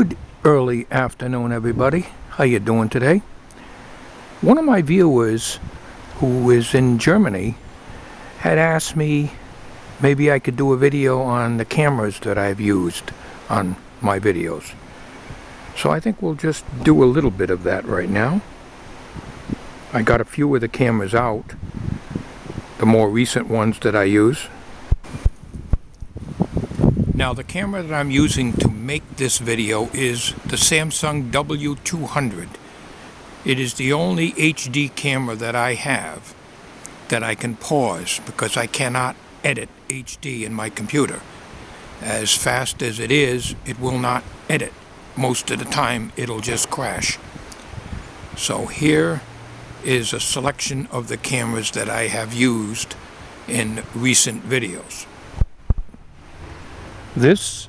Good early afternoon, everybody. How you doing today? One of my viewers who is in Germany had asked me maybe I could do a video on the cameras that I've used on my videos. So I think we'll just do a little bit of that right now. I got a few of the cameras out, the more recent ones that I use. Now the camera that I'm using to make this video is the Samsung W200. It is the only HD camera that I have that I can pause because I cannot edit HD in my computer. As fast as it is, it will not edit. Most of the time it'll just crash. So here is a selection of the cameras that I have used in recent videos. This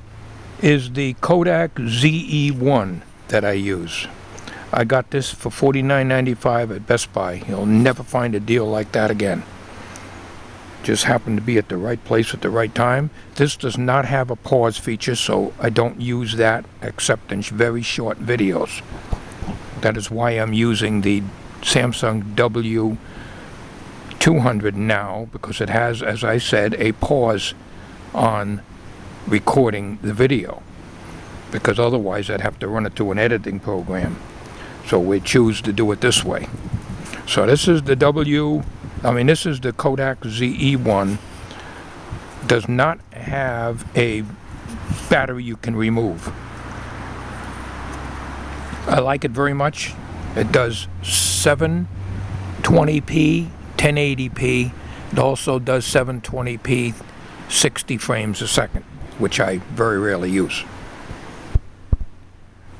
is the Kodak ZE-1 that I use. I got this for $49.95 at Best Buy. You'll never find a deal like that again. Just happened to be at the right place at the right time. This does not have a pause feature, so I don't use that except in very short videos. That is why I'm using the Samsung W200 now, because it has, as I said, a pause on recording the video, because otherwise I'd have to run it through an editing program. So we choose to do it this way. So this is the this is the Kodak ZE-1. Does not have a battery you can remove. I like it very much. It does 720p, 1080p. It also does 720p, 60 frames a second, which I very rarely use.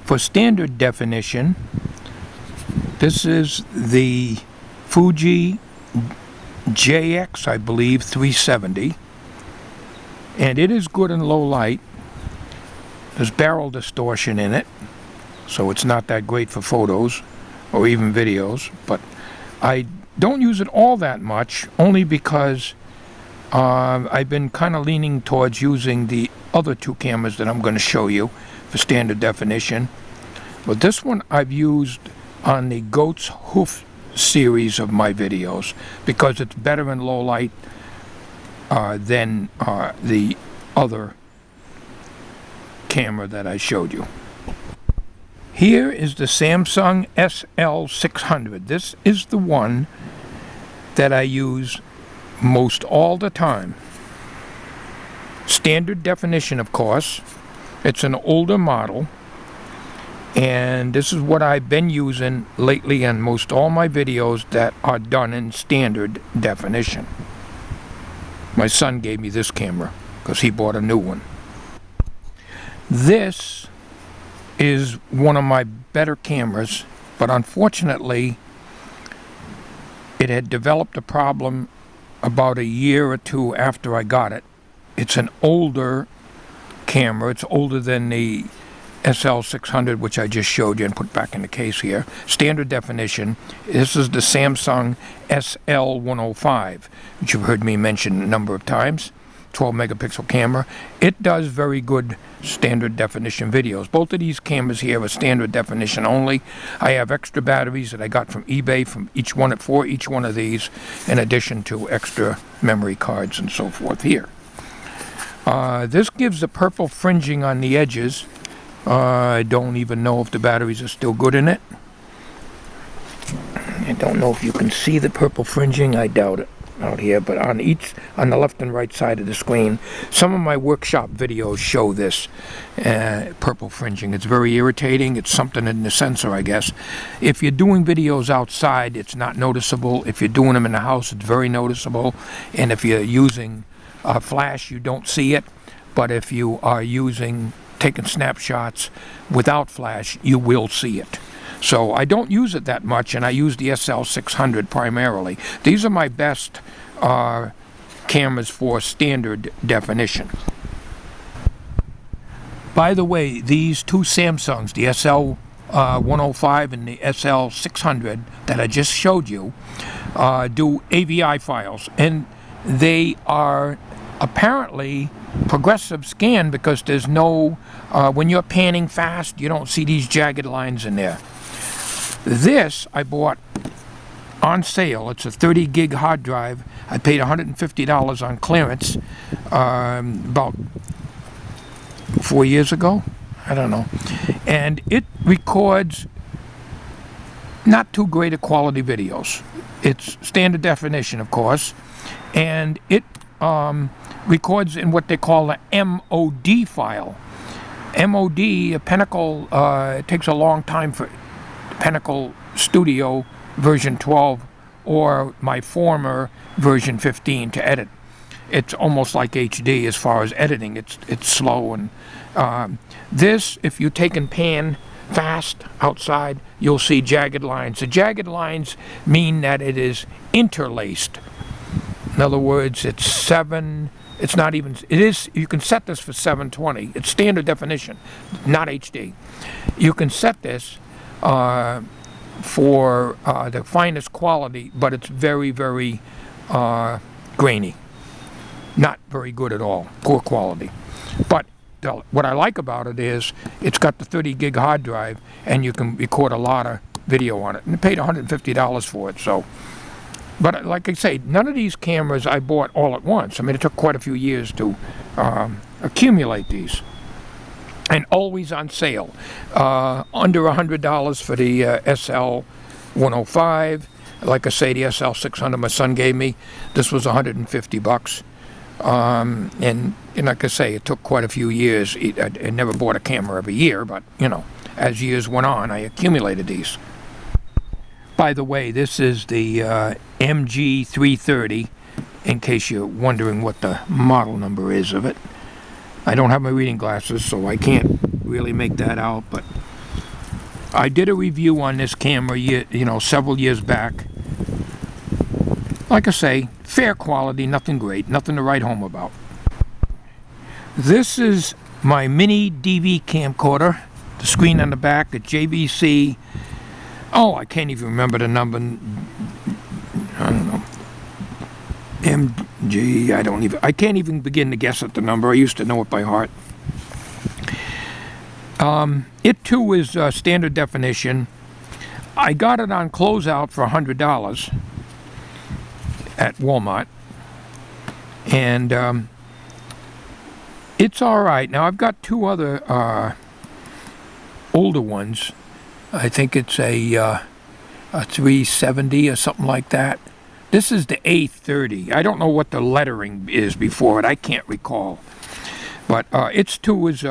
For standard definition, this is the Fuji JX, I believe, 370, and it is good in low light. There's barrel distortion in it, so it's not that great for photos or even videos, but I don't use it all that much, only because I've been kind of leaning towards using the other two cameras that I'm going to show you for standard definition. But this one I've used on the Goat's Hoof series of my videos because it's better in low light than the other camera that I showed you. Here is the Samsung SL600. This is the one that I use most all the time. Standard definition, of course. It's an older model, and this is what I've been using lately in most all my videos that are done in standard definition. My son gave me this camera because he bought a new one. This is one of my better cameras, but unfortunately it had developed a problem about a year or two after I got it. It's an older camera. It's older than the SL600, which I just showed you and put back in the case here. Standard definition. This is the Samsung SL105, which you've heard me mention a number of times. 12 megapixel camera. It does very good standard definition videos. Both of these cameras here are standard definition only. I have extra batteries that I got from eBay for each one of these, in addition to extra memory cards and so forth here. This gives the purple fringing on the edges. I don't even know if the batteries are still good in it. I don't know if you can see the purple fringing. I doubt it out here, but on the left and right side of the screen, some of my workshop videos show this purple fringing. It's very irritating. It's something in the sensor, I guess. If you're doing videos outside, it's not noticeable. If you're doing them in the house, it's very noticeable. And if you're using flash, you don't see it. But if you are taking snapshots without flash, you will see it. So I don't use it that much, and I use the SL600 primarily. These are my best cameras for standard definition. By the way, these two Samsungs, the SL105 and the SL600 that I just showed you, do AVI files, and they are apparently progressive scan because there's no, when you're panning fast, you don't see these jagged lines in there. This I bought on sale. It's a 30 gig hard drive. I paid $150 on clearance about 4 years ago. I don't know. And it records not too great a quality videos. It's standard definition, of course, and it records in what they call a MOD file. MOD, a Pinnacle, it takes a long time for Pinnacle Studio version 12 or my former version 15 to edit. It's almost like HD as far as editing. It's slow, and this, if you take and pan fast outside, you'll see jagged lines. The jagged lines mean that it is interlaced. In other words, it's not even, it is, you can set this for 720. It's standard definition, not HD. You can set this for the finest quality, but it's very, very grainy. Not very good at all, poor quality. But what I like about it is it's got the 30 gig hard drive and you can record a lot of video on it. And I paid $150 for it, so. But like I say, none of these cameras I bought all at once. I mean, it took quite a few years to accumulate these. And always on sale. Under $100 for the SL105. Like I say, the SL600 my son gave me. This was $150. And like I say, it took quite a few years. I never bought a camera every year, but, you know, as years went on, I accumulated these. By the way, this is the MG330, in case you're wondering what the model number is of it. I don't have my reading glasses, so I can't really make that out, but I did a review on this camera, several years back. Like I say, fair quality, nothing great, nothing to write home about. This is my mini Dv camcorder. The screen on the back, the JVC. Oh, I can't even remember the number. I don't know. MG, I can't even begin to guess at the number. I used to know it by heart. It too is standard definition. I got it on closeout for $100 at Walmart. And it's all right. Now, I've got two other older ones. I think it's a 370 or something like that. This is the A30. I don't know what the lettering is before it. I can't recall. But its too is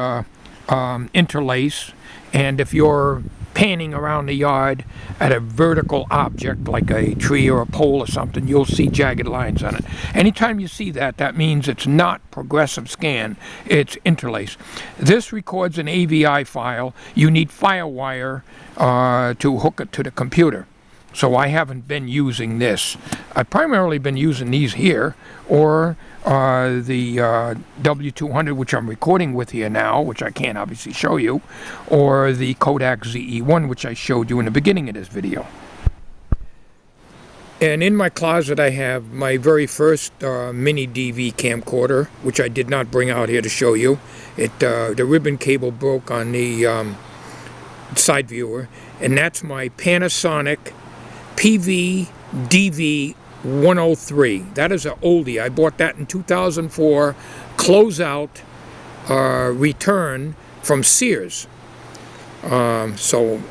interlace. And if you're panning around the yard at a vertical object like a tree or a pole or something, you'll see jagged lines on it. Anytime you see that, that means it's not progressive scan, it's interlace. This records an AVI file. You need FireWire to hook it to the computer. So I haven't been using this. I've primarily been using these here, or the W200, which I'm recording with here now, which I can't obviously show you, or the Kodak ZE1, which I showed you in the beginning of this video. And in my closet I have my very first mini Dv camcorder, which I did not bring out here to show you. The ribbon cable broke on the side viewer, and that's my Panasonic Tv Dv 103. That is an oldie. I bought that in 2004, closeout return from Sears. So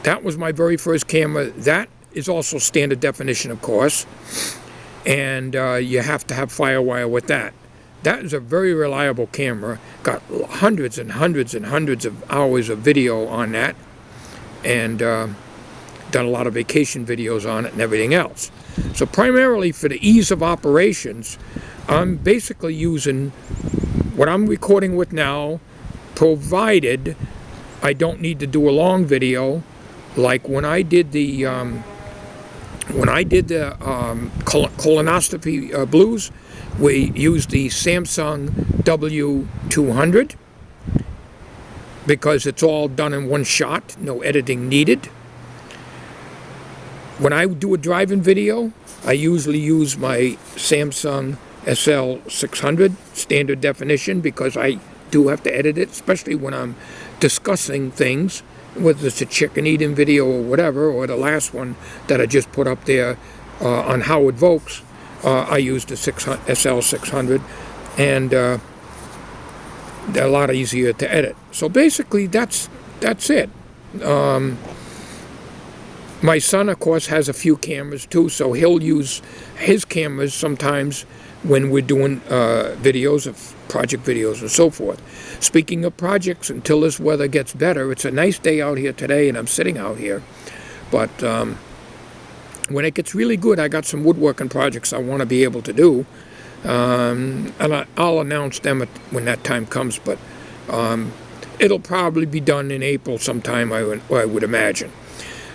that was my very first camera. That is also standard definition, of course, and you have to have FireWire with that. That is a very reliable camera. Got hundreds and hundreds and hundreds of hours of video on that, and done a lot of vacation videos on it and everything else. So primarily for the ease of operations, I'm basically using what I'm recording with now, provided I don't need to do a long video. Like when I did the colonoscopy blues, we used the Samsung W200 because it's all done in one shot, no editing needed. When I do a drive-in video, I usually use my Samsung SL600 standard definition, because I do have to edit it, especially when I'm discussing things, whether it's a chicken eating video or whatever, or the last one that I just put up there on Howard Volks. I used the SL600, and they're a lot easier to edit. So basically, that's it. My son, of course, has a few cameras too, so he'll use his cameras sometimes when we're doing videos of project videos and so forth. Speaking of projects, until this weather gets better, it's a nice day out here today, and I'm sitting out here. But when it gets really good, I got some woodworking projects I want to be able to do, and I'll announce them when that time comes. But it'll probably be done in April sometime, I would imagine.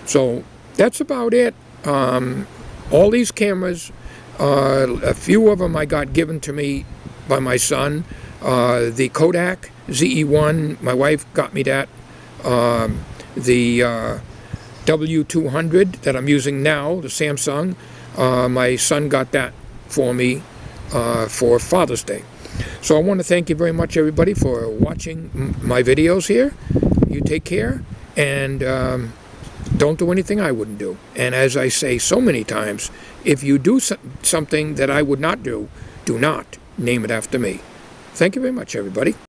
So that's about it. All these cameras, a few of them I got given to me by my son. The Kodak ZE1, my wife got me that. The W200 that I'm using now, the Samsung, my son got that for me for Father's Day. So I want to thank you very much, everybody, for watching my videos here. You take care, and don't do anything I wouldn't do. And as I say so many times, if you do something that I would not do, do not name it after me. Thank you very much, everybody.